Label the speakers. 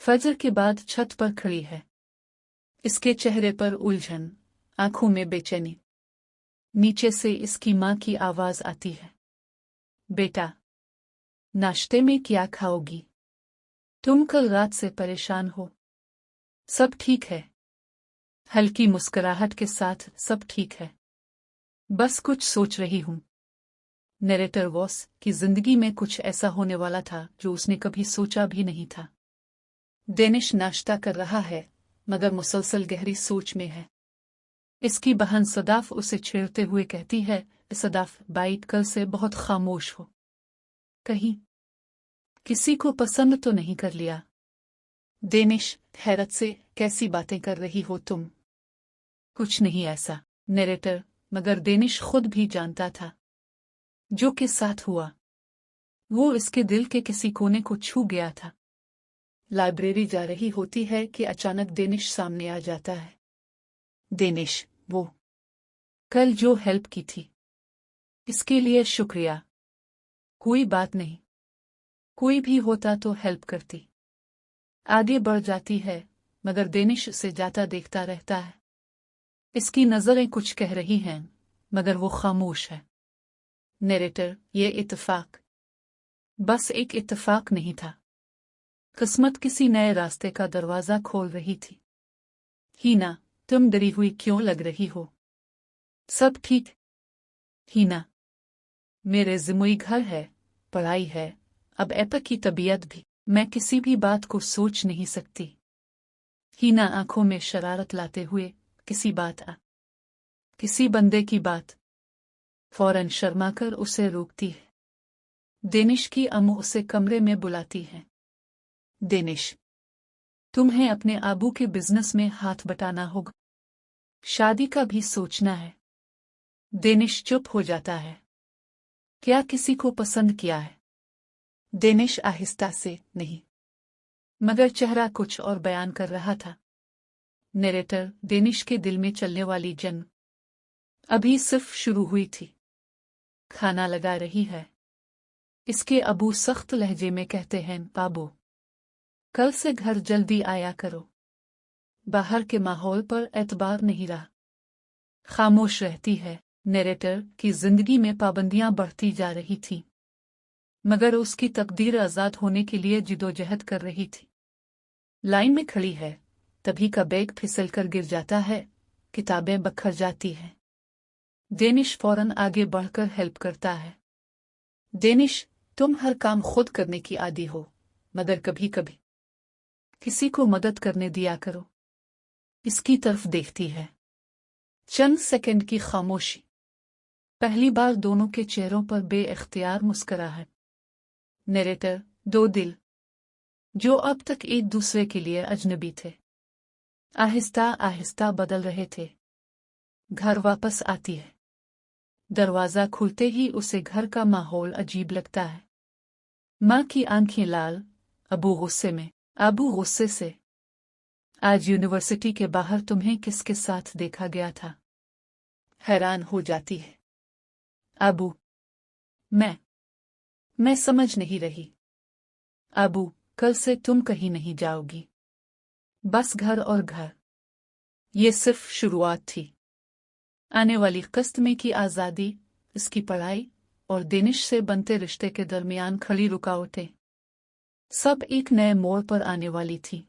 Speaker 1: फजर के बाद छत पर खड़ी है। इसके चेहरे पर उलझन, आंखों में बेचैनी। नीचे से इसकी माँ की आवाज आती है, बेटा, नाश्ते में क्या खाओगी? तुम कल रात से परेशान हो। सब ठीक है। हल्की मुस्कुराहट के साथ सब ठीक है, बस कुछ सोच रही हूं। नरेटर वॉस की जिंदगी में कुछ ऐसा होने वाला था जो उसने कभी सोचा भी नहीं था। डेनिश नाश्ता कर रहा है, मगर मुसलसल गहरी सोच में है। इसकी बहन सदाफ उसे छेड़ते हुए कहती है, सदाफ बाइट, कल से बहुत खामोश हो। कहीं किसी को पसंद तो नहीं कर लिया? डेनिश हैरत से, कैसी बातें कर रही हो तुम? कुछ नहीं ऐसा नरेटर, मगर डेनिश खुद भी जानता था जो के साथ हुआ वो इसके दिल के किसी कोने को छू गया था। लाइब्रेरी जा रही होती है कि अचानक डेनिश सामने आ जाता है। डेनिश, वो कल जो हेल्प की थी, इसके लिए शुक्रिया। कोई बात नहीं, कोई भी होता तो हेल्प करती। आगे बढ़ जाती है, मगर डेनिश उसे जाता देखता रहता है। इसकी नजरें कुछ कह रही हैं, मगर वो खामोश है। नरेटर, ये इत्तेफाक बस एक इत्तेफाक नहीं था। किस्मत किसी नए रास्ते का दरवाजा खोल रही थी। हीना, तुम डरी हुई क्यों लग रही हो? सब ठीक? हीना, मेरे ज़िम्मेदारी घर है, पढ़ाई है, अब एप्पा की तबीयत भी। मैं किसी भी बात को सोच नहीं सकती। हीना आंखों में शरारत लाते हुए, किसी बंदे की बात। फौरन शर्माकर उसे रोकती है। डेनिश की अम्मू उसे कमरे में बुलाती है। डेनिश, तुम्हें अपने आबू के बिजनेस में हाथ बटाना होगा। शादी का भी सोचना है। डेनिश चुप हो जाता है। क्या किसी को पसंद किया है? डेनिश आहिस्ता से, नहीं, मगर चेहरा कुछ और बयान कर रहा था। नरेटर, डेनिश के दिल में चलने वाली जंग अभी सिर्फ शुरू हुई थी। खाना लगा रही है। इसके अबू सख्त लहजे में कहते हैं, बाबू, कल से घर जल्दी आया करो। बाहर के माहौल पर एतबार नहीं रहा। खामोश रहती है। नरेटर की जिंदगी में पाबंदियां बढ़ती जा रही थीं, मगर उसकी तकदीर आजाद होने के लिए जिदोजहद कर रही थी। लाइन में खड़ी है, तभी का बैग फिसलकर गिर जाता है, किताबें बखर जाती हैं। डेनिश फौरन आगे बढ़कर हेल्प करता है। डेनिश, तुम हर काम खुद करने की आदी हो, मगर कभी कभी किसी को मदद करने दिया करो। इसकी तरफ देखती है। चंद सेकंड की खामोशी। पहली बार दोनों के चेहरों पर बेइख्तियार मुस्कुराहट। नरेटर, दो दिल जो अब तक एक दूसरे के लिए अजनबी थे, आहिस्ता आहिस्ता बदल रहे थे। घर वापस आती है। दरवाजा खुलते ही उसे घर का माहौल अजीब लगता है। माँ की आंखें लाल, अबू गुस्से से, आज यूनिवर्सिटी के बाहर तुम्हें किसके साथ देखा गया था? हैरान हो जाती है। अबू, मैं समझ नहीं रही। अबू, कल से तुम कहीं नहीं जाओगी, बस घर और घर। ये सिर्फ शुरुआत थी। आने वाली किस्त में की आज़ादी, इसकी पढ़ाई और डेनिश से बनते रिश्ते के दरमियान खड़ी रुकावटें, सब एक नए मोड़ पर आने वाली थी।